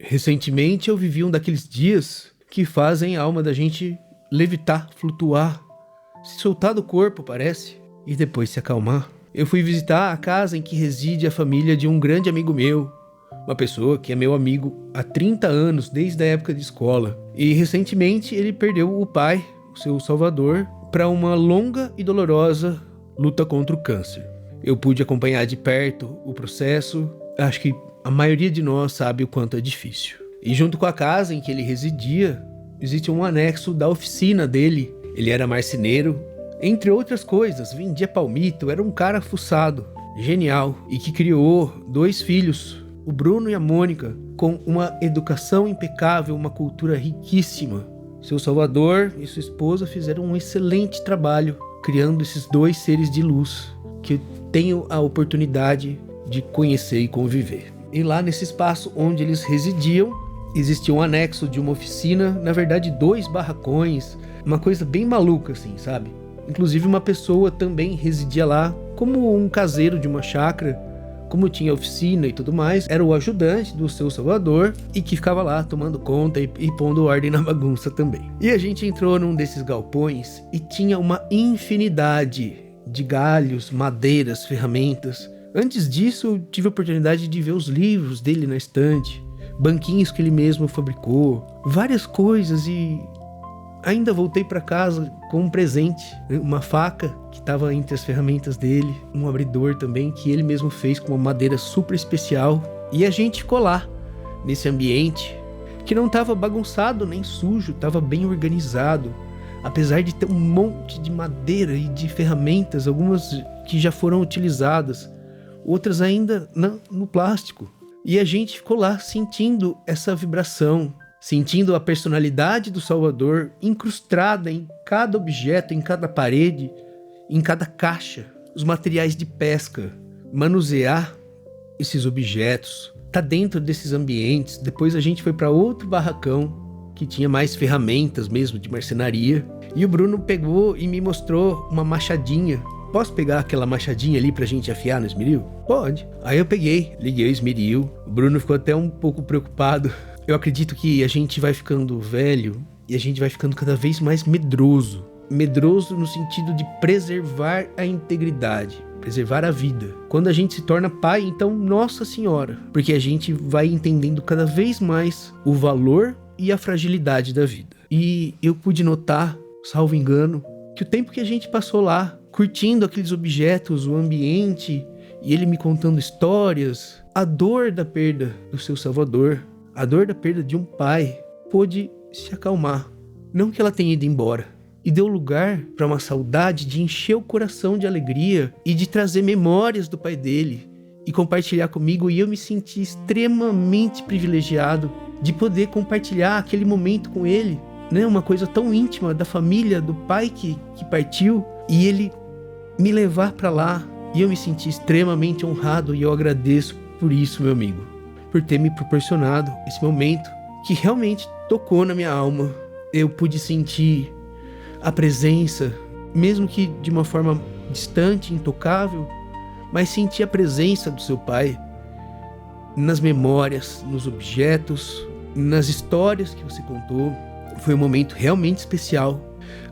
Recentemente eu vivi um daqueles dias que fazem a alma da gente levitar, flutuar, se soltar do corpo, parece, e depois se acalmar. Eu fui visitar a casa em que reside a família de um grande amigo meu, uma pessoa que é meu amigo há 30 anos, desde a época de escola. E recentemente ele perdeu o pai, o seu salvador, para uma longa e dolorosa luta contra o câncer. Eu pude acompanhar de perto o processo. Acho que a maioria de nós sabe o quanto é difícil. E junto com a casa em que ele residia, existe um anexo da oficina dele. Ele era marceneiro, entre outras coisas, vendia palmito, era um cara fuçado, genial, e que criou 2 filhos, o Bruno e a Mônica, com uma educação impecável, uma cultura riquíssima. Seu Salvador e sua esposa fizeram um excelente trabalho criando esses 2 seres de luz que eu tenho a oportunidade de conhecer e conviver. E lá nesse espaço onde eles residiam, existia um anexo de uma oficina, na verdade 2 barracões, uma coisa bem maluca assim, sabe? Inclusive uma pessoa também residia lá como um caseiro de uma chácara, como tinha oficina e tudo mais, era o ajudante do seu Salvador e que ficava lá tomando conta e pondo ordem na bagunça também. E a gente entrou num desses galpões e tinha uma infinidade de galhos, madeiras, ferramentas. Antes disso, eu tive a oportunidade de ver os livros dele na estante, banquinhos que ele mesmo fabricou, várias coisas, e ainda voltei para casa com um presente, uma faca que estava entre as ferramentas dele, um abridor também que ele mesmo fez com uma madeira super especial. E a gente ficou lá, nesse ambiente que não estava bagunçado nem sujo, estava bem organizado, apesar de ter um monte de madeira e de ferramentas, algumas que já foram utilizadas, outras ainda no plástico. E a gente ficou lá sentindo essa vibração, sentindo a personalidade do Salvador incrustada em cada objeto, em cada parede, em cada caixa, os materiais de pesca, manusear esses objetos, tá dentro desses ambientes. Depois a gente foi para outro barracão que tinha mais ferramentas mesmo de marcenaria, e o Bruno pegou e me mostrou uma machadinha. Posso pegar aquela machadinha ali pra gente afiar no esmeril? Pode. Aí eu peguei, liguei o esmeril. O Bruno ficou até um pouco preocupado. Eu acredito que a gente vai ficando velho e a gente vai ficando cada vez mais medroso. Medroso no sentido de preservar a integridade, preservar a vida. Quando a gente se torna pai, então, Nossa Senhora, porque a gente vai entendendo cada vez mais o valor e a fragilidade da vida. E eu pude notar, salvo engano, que o tempo que a gente passou lá, curtindo aqueles objetos, o ambiente, e ele me contando histórias, a dor da perda do seu Salvador, a dor da perda de um pai, pôde se acalmar. Não que ela tenha ido embora. E deu lugar para uma saudade de encher o coração de alegria e de trazer memórias do pai dele e compartilhar comigo. E eu me senti extremamente privilegiado de poder compartilhar aquele momento com ele, né? Uma coisa tão íntima da família, do pai que partiu, e ele me levar para lá. E eu me senti extremamente honrado, e eu agradeço por isso, meu amigo, por ter me proporcionado esse momento que realmente tocou na minha alma. Eu pude sentir a presença, mesmo que de uma forma distante, intocável, mas senti a presença do seu pai nas memórias, nos objetos, nas histórias que você contou. Foi um momento realmente especial.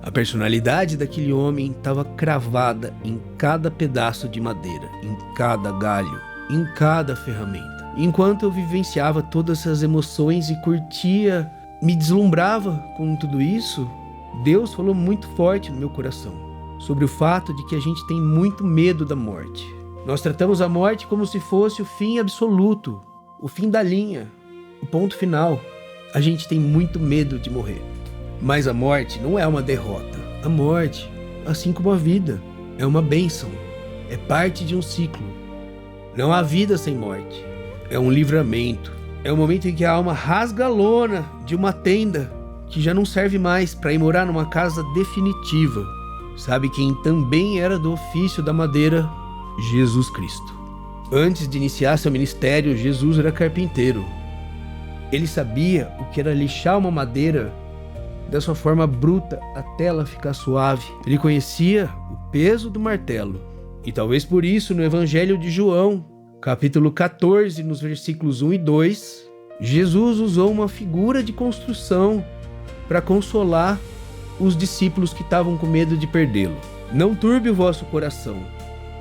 A personalidade daquele homem estava cravada em cada pedaço de madeira, em cada galho, em cada ferramenta. Enquanto eu vivenciava todas essas emoções e curtia, me deslumbrava com tudo isso, Deus falou muito forte no meu coração sobre o fato de que a gente tem muito medo da morte. Nós tratamos a morte como se fosse o fim absoluto, o fim da linha, o ponto final. A gente tem muito medo de morrer. Mas a morte não é uma derrota. A morte, assim como a vida, é uma bênção. É parte de um ciclo. Não há vida sem morte. É um livramento. É o momento em que a alma rasga a lona de uma tenda que já não serve mais para ir morar numa casa definitiva. Sabe quem também era do ofício da madeira? Jesus Cristo. Antes de iniciar seu ministério, Jesus era carpinteiro. Ele sabia o que era lixar uma madeira da sua forma bruta até ela ficar suave. Ele conhecia o peso do martelo. E talvez por isso, no Evangelho de João, capítulo 14, nos versículos 1 e 2, Jesus usou uma figura de construção para consolar os discípulos que estavam com medo de perdê-lo. Não turbe o vosso coração.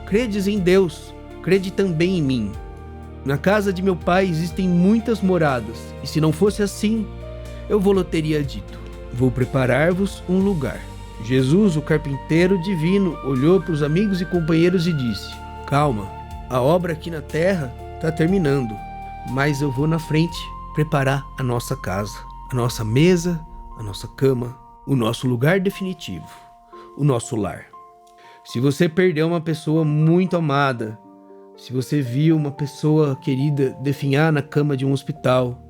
Credes em Deus, crede também em mim. Na casa de meu pai existem muitas moradas, e se não fosse assim, eu vou-lhe teria dito: vou preparar-vos um lugar. Jesus, o carpinteiro divino, olhou para os amigos e companheiros e disse: calma, a obra aqui na terra está terminando, mas eu vou na frente preparar a nossa casa, a nossa mesa, a nossa cama, o nosso lugar definitivo, o nosso lar. Se você perdeu uma pessoa muito amada, se você viu uma pessoa querida definhar na cama de um hospital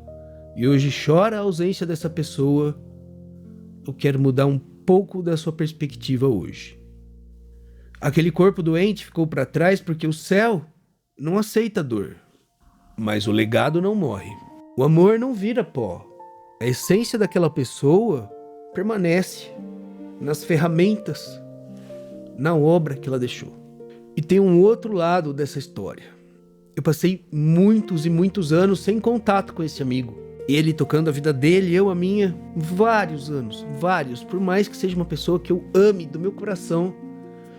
e hoje chora a ausência dessa pessoa, eu quero mudar um pouco da sua perspectiva hoje. Aquele corpo doente ficou para trás porque o céu não aceita dor, mas o legado não morre. O amor não vira pó. A essência daquela pessoa permanece nas ferramentas, na obra que ela deixou. E tem um outro lado dessa história. Eu passei muitos e muitos anos sem contato com esse amigo. Ele tocando a vida dele, eu a minha, vários anos, por mais que seja uma pessoa que eu ame do meu coração,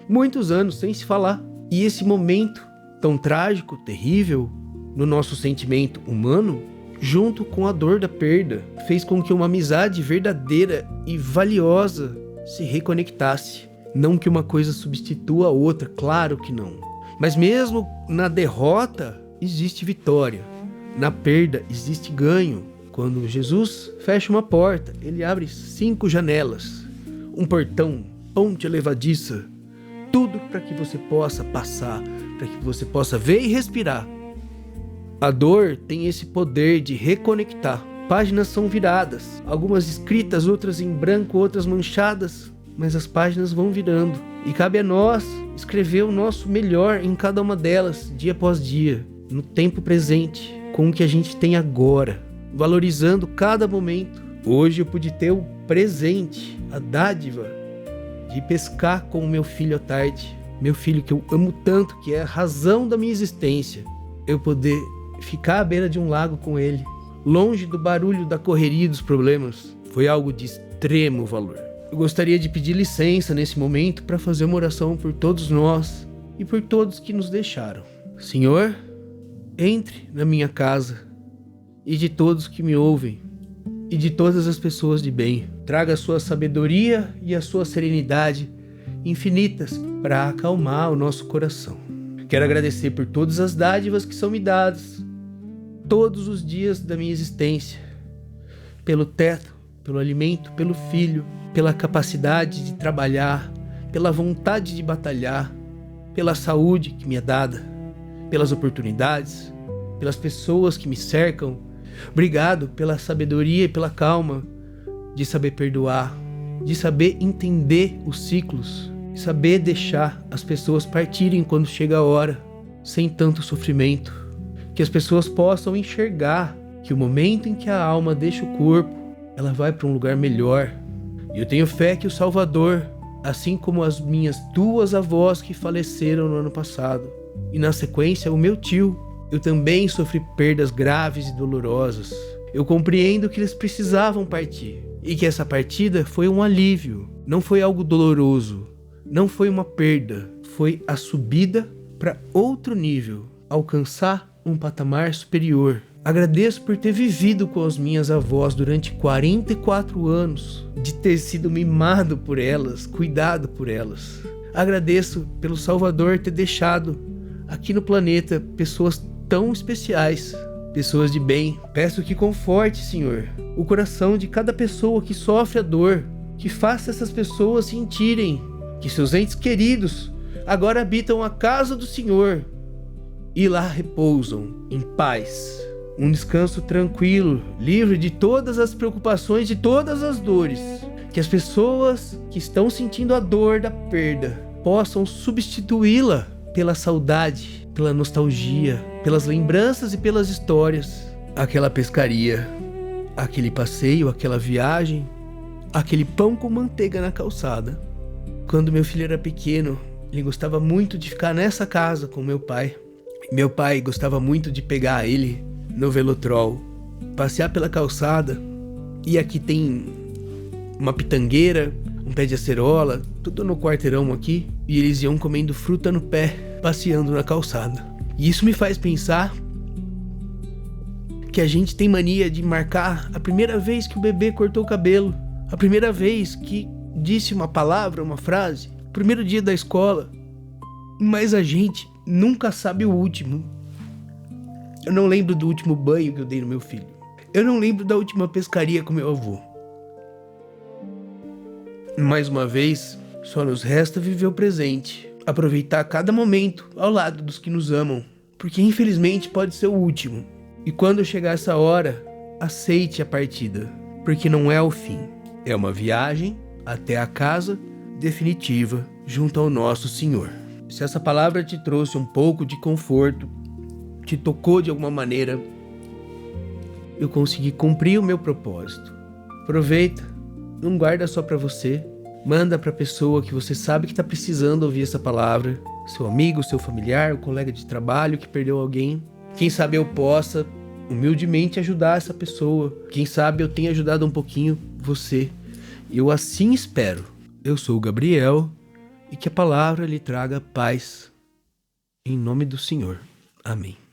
muitos anos sem se falar. E esse momento tão trágico, terrível, no nosso sentimento humano, junto com a dor da perda, fez com que uma amizade verdadeira e valiosa se reconectasse. Não que uma coisa substitua a outra, claro que não. Mas mesmo na derrota, existe vitória. Na perda, existe ganho. Quando Jesus fecha uma porta, ele abre 5 janelas, um portão, ponte levadiça, tudo para que você possa passar, para que você possa ver e respirar. A dor tem esse poder de reconectar. Páginas são viradas, algumas escritas, outras em branco, outras manchadas, mas as páginas vão virando. E cabe a nós escrever o nosso melhor em cada uma delas, dia após dia, no tempo presente, com o que a gente tem agora, valorizando cada momento. Hoje eu pude ter o presente, a dádiva de pescar com o meu filho à tarde, meu filho que eu amo tanto, que é a razão da minha existência. Eu poder ficar à beira de um lago com ele, longe do barulho da correria e dos problemas, foi algo de extremo valor. Eu gostaria de pedir licença nesse momento para fazer uma oração por todos nós e por todos que nos deixaram. Senhor, entre na minha casa e de todos que me ouvem e de todas as pessoas de bem. Traga a sua sabedoria e a sua serenidade infinitas para acalmar o nosso coração. Quero agradecer por todas as dádivas que são me dadas todos os dias da minha existência, pelo teto, pelo alimento, pelo filho, pela capacidade de trabalhar, pela vontade de batalhar, pela saúde que me é dada, pelas oportunidades, pelas pessoas que me cercam. Obrigado pela sabedoria e pela calma de saber perdoar, de saber entender os ciclos, de saber deixar as pessoas partirem quando chega a hora, sem tanto sofrimento. Que as pessoas possam enxergar que o momento em que a alma deixa o corpo, ela vai para um lugar melhor. E eu tenho fé que o Salvador, assim como as minhas 2 avós que faleceram no ano passado, e na sequência o meu tio, eu também sofri perdas graves e dolorosas. Eu compreendo que eles precisavam partir, e que essa partida foi um alívio, não foi algo doloroso, não foi uma perda, foi a subida para outro nível, alcançar um patamar superior. Agradeço por ter vivido com as minhas avós durante 44 anos, de ter sido mimado por elas, cuidado por elas. Agradeço pelo Salvador ter deixado aqui no planeta pessoas tão especiais, pessoas de bem. Peço que conforte, Senhor, o coração de cada pessoa que sofre a dor, que faça essas pessoas sentirem que seus entes queridos agora habitam a casa do Senhor e lá repousam em paz. Um descanso tranquilo, livre de todas as preocupações e todas as dores. Que as pessoas que estão sentindo a dor da perda possam substituí-la pela saudade, pela nostalgia, pelas lembranças e pelas histórias. Aquela pescaria, aquele passeio, aquela viagem, aquele pão com manteiga na calçada. Quando meu filho era pequeno, ele gostava muito de ficar nessa casa com meu pai. Meu pai gostava muito de pegar ele no Velotrol passear pela calçada, e aqui tem uma pitangueira, um pé de acerola, tudo no quarteirão aqui, e eles iam comendo fruta no pé, passeando na calçada. E isso me faz pensar que a gente tem mania de marcar a primeira vez que o bebê cortou o cabelo, a primeira vez que disse uma palavra, uma frase, o primeiro dia da escola, mas a gente nunca sabe o último. Eu não lembro do último banho que eu dei no meu filho. Eu não lembro da última pescaria com meu avô. Mais uma vez, só nos resta viver o presente, aproveitar cada momento ao lado dos que nos amam, porque infelizmente pode ser o último. E quando chegar essa hora, aceite a partida, porque não é o fim. É uma viagem até a casa definitiva junto ao nosso Senhor. Se essa palavra te trouxe um pouco de conforto, te tocou de alguma maneira, eu consegui cumprir o meu propósito. Aproveita, não guarda só para você, manda para a pessoa que você sabe que está precisando ouvir essa palavra, seu amigo, seu familiar, o colega de trabalho que perdeu alguém. Quem sabe eu possa humildemente ajudar essa pessoa. Quem sabe eu tenha ajudado um pouquinho você. Eu assim espero. Eu sou o Gabriel e que a palavra lhe traga paz. Em nome do Senhor. Amém.